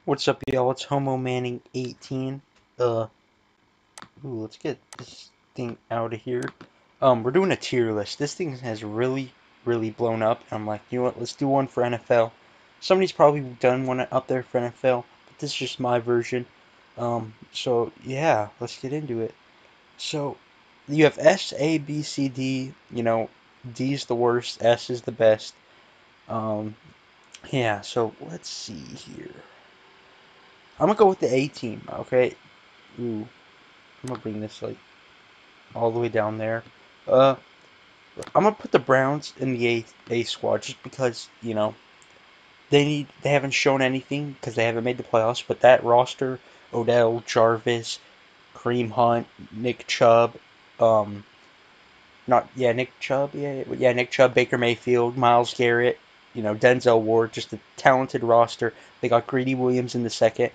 What's up, y'all? It's Homo Manning 18. Let's get this thing out of here. We're doing a tier list. This thing has really, really blown up. I'm like, you know what? Let's do one for NFL. Somebody's probably done one up there for NFL, but this is just my version. So yeah, let's get into it. So you have S, A, B, C, D. You know, D is the worst, S is the best. Um, yeah. So let's see here. I'm gonna go with the A team. Okay. Ooh, I'm gonna bring this like all the way down there. Uh, I'm gonna put the Browns in the A squad just because they haven't shown anything because they haven't made the playoffs. But that roster: Odell, Jarvis, Kareem Hunt, Nick Chubb, um, not yeah Nick Chubb, yeah Nick Chubb, Baker Mayfield, Myles Garrett, Denzel Ward, just a talented roster. They got Greedy Williams in the second,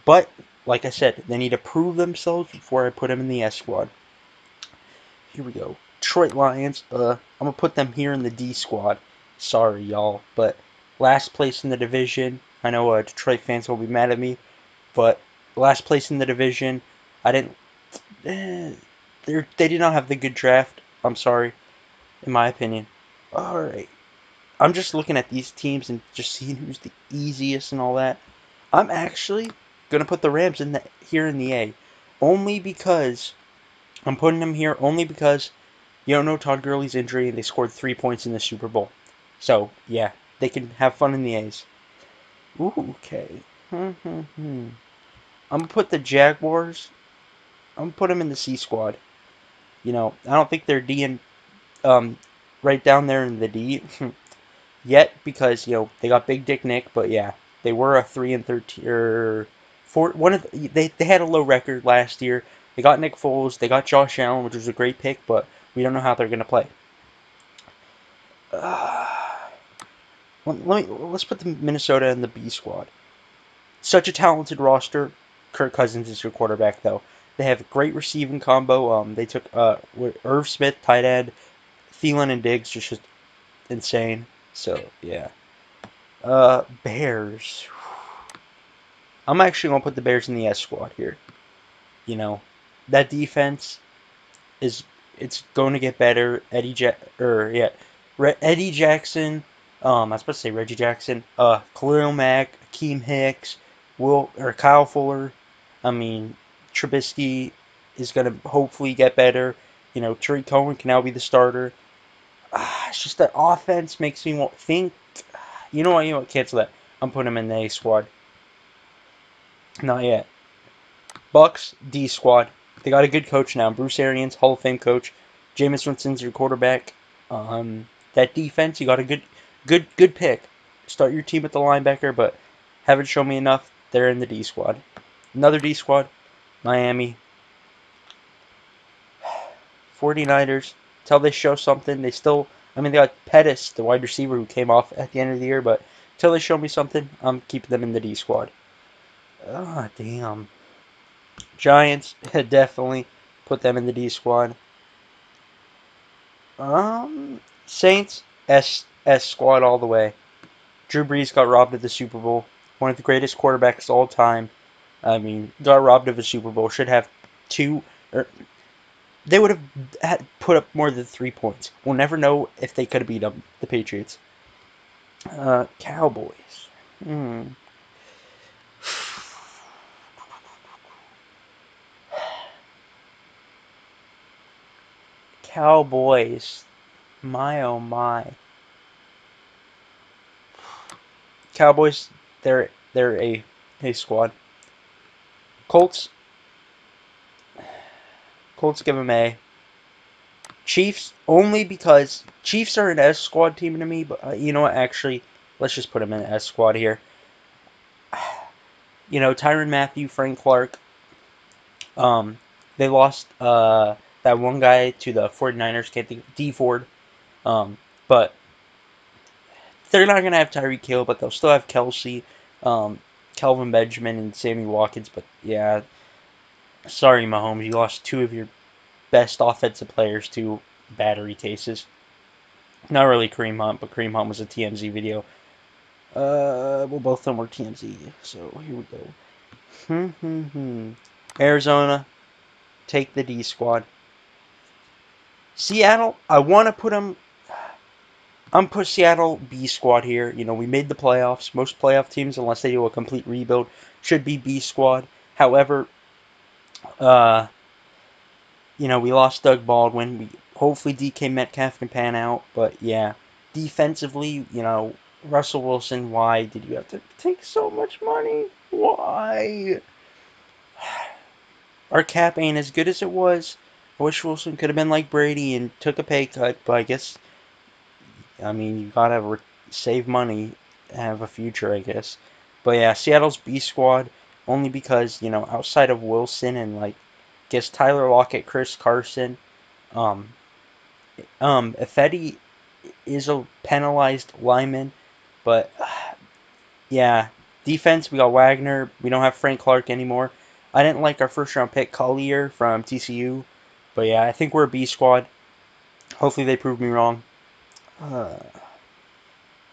but like I said, they need to prove themselves before I put them in the S squad. Here we go. Detroit Lions. I'm gonna put them here in the D squad. Sorry, y'all, but last place in the division. I know Detroit fans will be mad at me, but last place in the division. I didn't. Eh, they did not have the good draft. I'm sorry, in my opinion. All right. I'm just looking at these teams and just seeing who's the easiest and all that. I'm actually gonna put the Rams in here in the A, only because I'm putting them here only because you don't know Todd Gurley's injury, and they scored 3 points in the Super Bowl. So, yeah, they can have fun in the A's. Ooh, okay. I'm going to put the Jaguars, I'm going to put them in the C squad. I don't think they're D and, um, right down there in the D yet because, they got Big Dick Nick, but yeah, they were a 3 and 13, or 4, they had a low record last year. They got Nick Foles, they got Josh Allen, which was a great pick, but we don't know how they're going to play. Let's put the Minnesota in the B squad. Such a talented roster. Kirk Cousins is your quarterback, though. They have a great receiving combo. They took Irv Smith, tight end, Thielen and Diggs, just insane. So yeah. Bears. I'm actually gonna put the Bears in the S squad here. You know, that defense is it's going to get better. Eddie Jackson. I was supposed to say Reggie Jackson. Khalil Mack, Akeem Hicks, Kyle Fuller. I mean, Trubisky is going to hopefully get better. Tariq Cohen can now be the starter. It's just that offense makes me think. You know what? Cancel that. I'm putting him in the A squad. Not yet. Bucks D squad. They got a good coach now. Bruce Arians, Hall of Fame coach. Jameis Winston's your quarterback. That defense, you got a good pick. Start your team at the linebacker, but haven't shown me enough. They're in the D squad. Another D squad. Miami. 49ers. Until they show something, they still. I mean, they got Pettis, the wide receiver who came off at the end of the year, but until they show me something, I'm keeping them in the D squad. Ah, damn. Giants, definitely put them in the D squad. Saints, S squad all the way. Drew Brees got robbed of the Super Bowl. One of the greatest quarterbacks of all time. I mean, got robbed of a Super Bowl. Should have two. Or they would have put up more than 3 points. We'll never know if they could have beat them, the Patriots. Cowboys. Cowboys. My oh my. Cowboys. They're a squad. Colts. Colts give them A. Chiefs only because Chiefs are an S squad team to me, but you know what? Actually, let's just put them in S squad here. Tyrann Mathieu, Frank Clark. They lost that one guy to the 49ers, can't think, D Ford. But they're not gonna have Tyreek Hill, but they'll still have Kelsey, Kelvin Benjamin, and Sammy Watkins. But yeah, sorry, Mahomes, you lost two of your best offensive players to battery cases. Not really Kareem Hunt, but Kareem Hunt was a TMZ video. Well, both of them were TMZ, so here we go. Arizona, take the D squad. Seattle, I want to put them. I'm put Seattle B squad here. You know, we made the playoffs. Most playoff teams, unless they do a complete rebuild, should be B squad. However, uh, you know, we lost Doug Baldwin. Hopefully DK Metcalf can pan out, but yeah, defensively, you know, Russell Wilson. Why did you have to take so much money? Why? Our cap ain't as good as it was. I wish Wilson could have been like Brady and took a pay cut, but I guess, I mean, you gotta save money, have a future, I guess. But yeah, Seattle's B squad only because, you know, outside of Wilson and like, guess Tyler Lockett, Chris Carson, um, Ifedi is a penalized lineman, but yeah, defense, we got Wagner. We don't have Frank Clark anymore. I didn't like our first round pick, Collier from TCU. But yeah, I think we're a B squad. Hopefully they prove me wrong. Uh,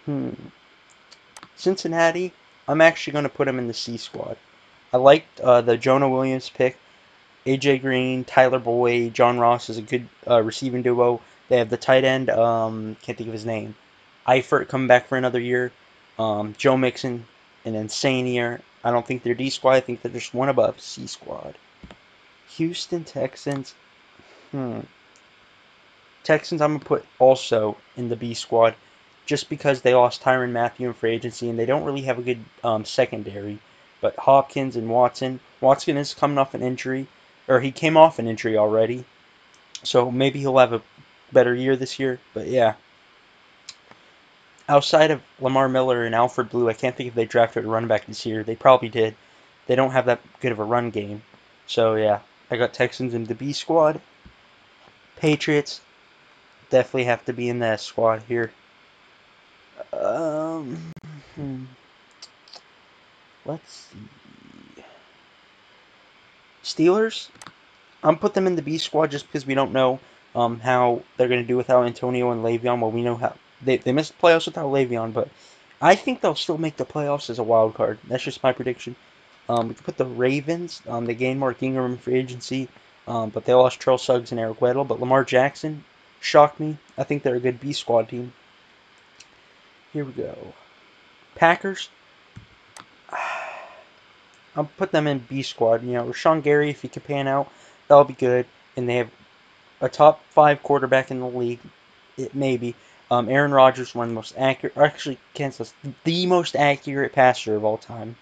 hmm. Cincinnati, I'm actually going to put them in the C squad. I liked the Jonah Williams pick. AJ Green, Tyler Boyd, John Ross is a good receiving duo. They have the tight end, can't think of his name. Eifert coming back for another year. Joe Mixon, an insane year. I don't think they're D squad. I think they're just one above C squad. Houston Texans. Hmm. Texans, I'm gonna put also in the B squad, just because they lost Tyrann Mathieu in free agency and they don't really have a good secondary. But Hopkins and Watson. Watson is coming off an injury, or he came off an injury already, so maybe he'll have a better year this year. But yeah, outside of Lamar Miller and Alfred Blue, I can't think if they drafted a running back this year. They probably did. They don't have that good of a run game. So yeah, I got Texans in the B squad. Patriots definitely have to be in that squad here. Um, hmm, let's see. Steelers. I'm put them in the B squad just because we don't know how they're going to do without Antonio and Le'Veon. Well, we know how they missed the playoffs without Le'Veon, but I think they'll still make the playoffs as a wild card. That's just my prediction. We could put the Ravens. They gained Mark Ingram in free agency, but they lost Terrell Suggs and Eric Weddle. But Lamar Jackson shocked me. I think they're a good B squad team. Here we go. Packers. I'll put them in B squad. You know, Rashawn Gary, if he can pan out, that'll be good. And they have a top 5 quarterback in the league. It maybe. Aaron Rodgers, one of the most accurate, actually, Kansas, the most accurate passer of all time.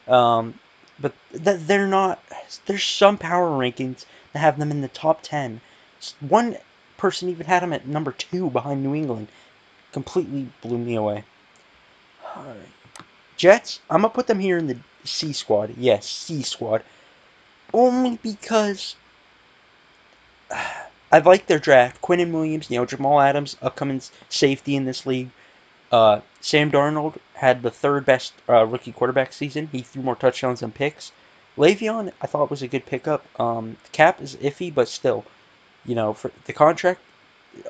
Um, but they're not. There's some power rankings that have them in the top 10. One person even had them at number 2 behind New England. Completely blew me away. All right. Jets, I'm gonna put them here in the C squad. Yes, C squad. Only because I like their draft. Quinnen Williams, you know, Jamal Adams, upcoming safety in this league. Sam Darnold had the third best rookie quarterback season. He threw more touchdowns than picks. Le'Veon, I thought was a good pickup. The cap is iffy, but still, you know, for the contract,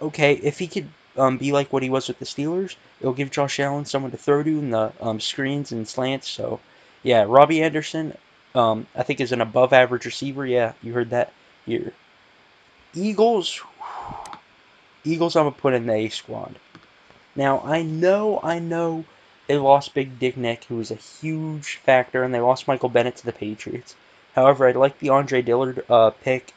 okay. If he could be like what he was with the Steelers, it'll give Josh Allen someone to throw to in the screens and slants. So, yeah, Robbie Anderson, I think is an above-average receiver. Yeah, you heard that here. Eagles, Eagles, I'm gonna put in the A squad. Now I know, they lost Big Dick Nick, who was a huge factor, and they lost Michael Bennett to the Patriots. However, I like the Andre Dillard pick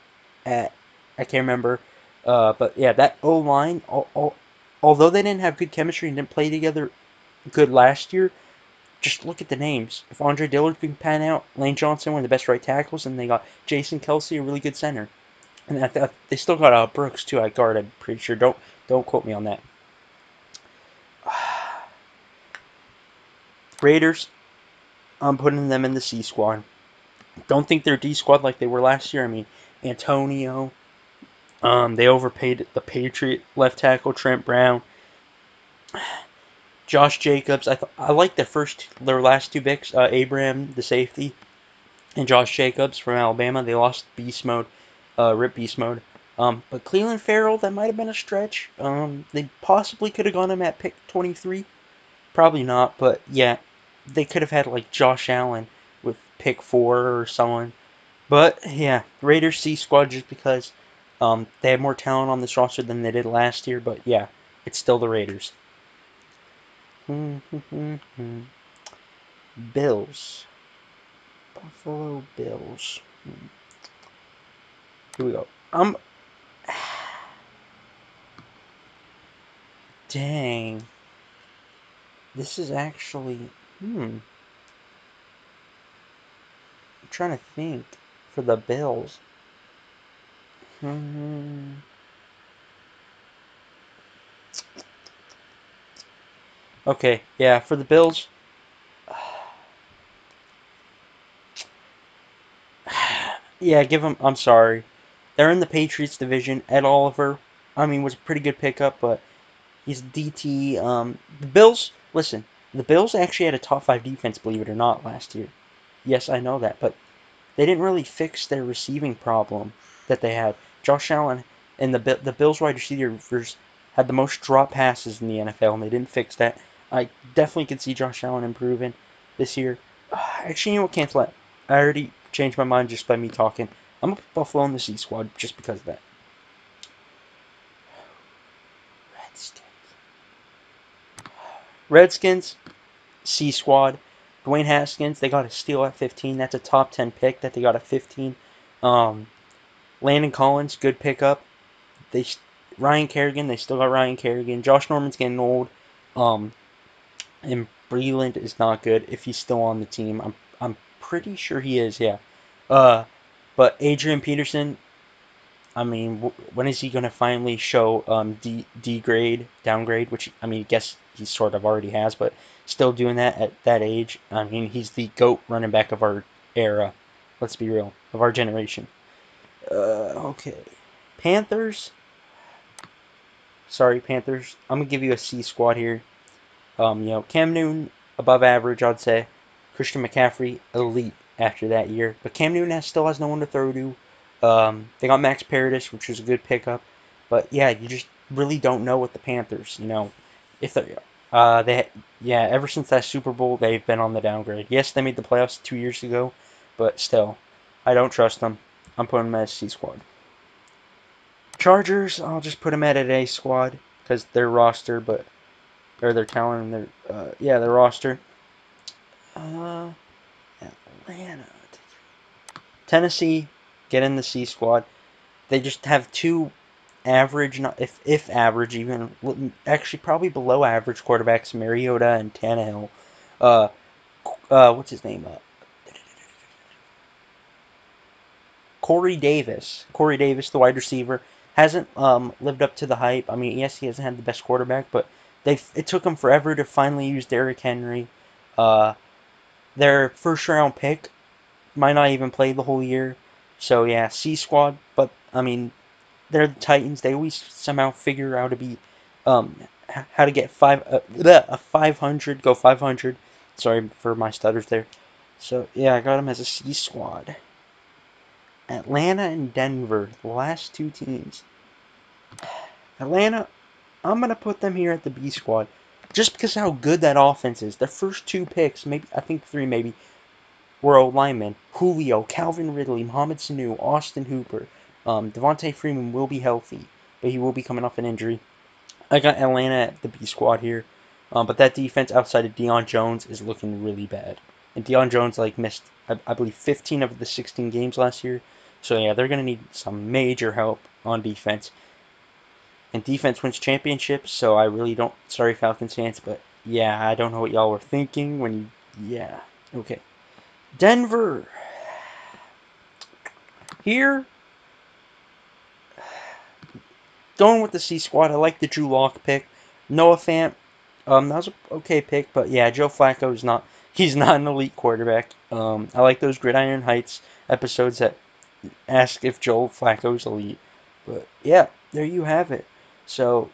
at I can't remember, but yeah, that O line, although they didn't have good chemistry and didn't play together good last year, just look at the names. If Andre Dillard can pan out, Lane Johnson, one of the best right tackles, and they got Jason Kelsey, a really good center. And they still got Brooks too at guard. I'm pretty sure. Don't quote me on that. Raiders. I'm putting them in the C squad. Don't think they're D squad like they were last year. I mean, Antonio. They overpaid the Patriot left tackle Trent Brown. Josh Jacobs. I like their last 2 picks. Abraham, the safety, and Josh Jacobs from Alabama. They lost beast mode, rip beast mode. But Cleveland Farrell, that might have been a stretch. They possibly could have gone him at pick 23. Probably not, but yeah, they could have had like Josh Allen with pick 4 or someone. But yeah, Raiders C squad just because they have more talent on this roster than they did last year. But yeah, it's still the Raiders. Bills. Buffalo Bills. Here we go. Dang. This is actually. I'm trying to think for the Bills. Okay, yeah, for the Bills. Yeah, give them. I'm sorry. They're in the Patriots division. Ed Oliver, I mean, was a pretty good pickup, but he's DT. The Bills, listen, the Bills actually had a top 5 defense, believe it or not, last year. Yes, I know that, but they didn't really fix their receiving problem that they had. Josh Allen and the Bills wide receivers had the most drop passes in the NFL, and they didn't fix that. I definitely could see Josh Allen improving this year. Actually, you know what? Cancel that. I already changed my mind just by me talking. I'm gonna put Buffalo in the C squad just because of that. Redskins. Redskins, C squad. Dwayne Haskins, they got a steal at 15. That's a top 10 pick that they got at 15. Um, Landon Collins, good pickup. They Ryan Kerrigan, they still got Ryan Kerrigan. Josh Norman's getting old. Um, and Breland is not good if he's still on the team. I'm pretty sure he is. Yeah. Uh, but Adrian Peterson, I mean, when is he going to finally show D grade, downgrade? Which I mean, I guess he sort of already has, but still doing that at that age. I mean, he's the GOAT running back of our era. Let's be real, of our generation. Okay, Panthers. Sorry, Panthers. I'm gonna give you a C squad here. Cam Newton above average, I'd say. Christian McCaffrey elite after that year, but Cam Newton still has no one to throw to. They got Max Paradis, which was a good pickup, but yeah, you just really don't know with the Panthers. If ever since that Super Bowl, they've been on the downgrade. Yes, they made the playoffs 2 years ago, but still, I don't trust them. I'm putting them as C squad. Chargers, I'll just put them at an A squad because their roster, but or their talent and their roster. Uh, Atlanta, Tennessee, get in the C squad. They just have two average, not if average, even actually probably below average quarterbacks, Mariota and Tannehill. Uh, what's his name? Corey Davis, the wide receiver, hasn't lived up to the hype. I mean, yes, he hasn't had the best quarterback, but it took him forever to finally use Derrick Henry. Uh, their first round pick might not even play the whole year. So yeah, C squad. But I mean, they're the Titans. They always somehow figure out to be how to get a 500 go 500. Sorry for my stutters there. So yeah, I got them as a C squad. Atlanta and Denver, the last two teams. Atlanta, I'm gonna put them here at the B squad, just because of how good that offense is. Their first two picks, maybe I think three, maybe were O linemen: Julio, Calvin Ridley, Mohamed Sanu, Austin Hooper. Devontae Freeman will be healthy, but he will be coming off an injury. I got Atlanta at the B squad here, but that defense outside of Deion Jones is looking really bad. And Deion Jones missed, I believe, 15 of the 16 games last year. So yeah, they're gonna need some major help on defense. And defense wins championships, so I really don't. Sorry, Falcons fans, but yeah, I don't know what y'all were thinking when you. Yeah, okay. Denver. Here, going with the C squad. I like the Drew Lock pick. Noah Fant. That was an okay pick, but yeah, Joe Flacco is not. He's not an elite quarterback. I like those Gridiron Heights episodes that ask if Joe Flacco's elite. But yeah, there you have it. So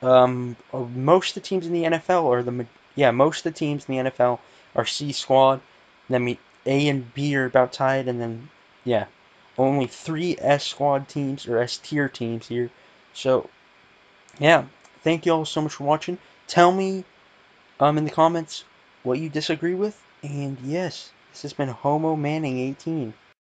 most of the teams in the NFL most of the teams in the NFL are C squad. Then A and B are about tied, and then yeah, only three S squad teams or S tier teams here. So yeah, thank you all so much for watching. Tell me in the comments what you disagree with. And yes, this has been Homo Manning 18.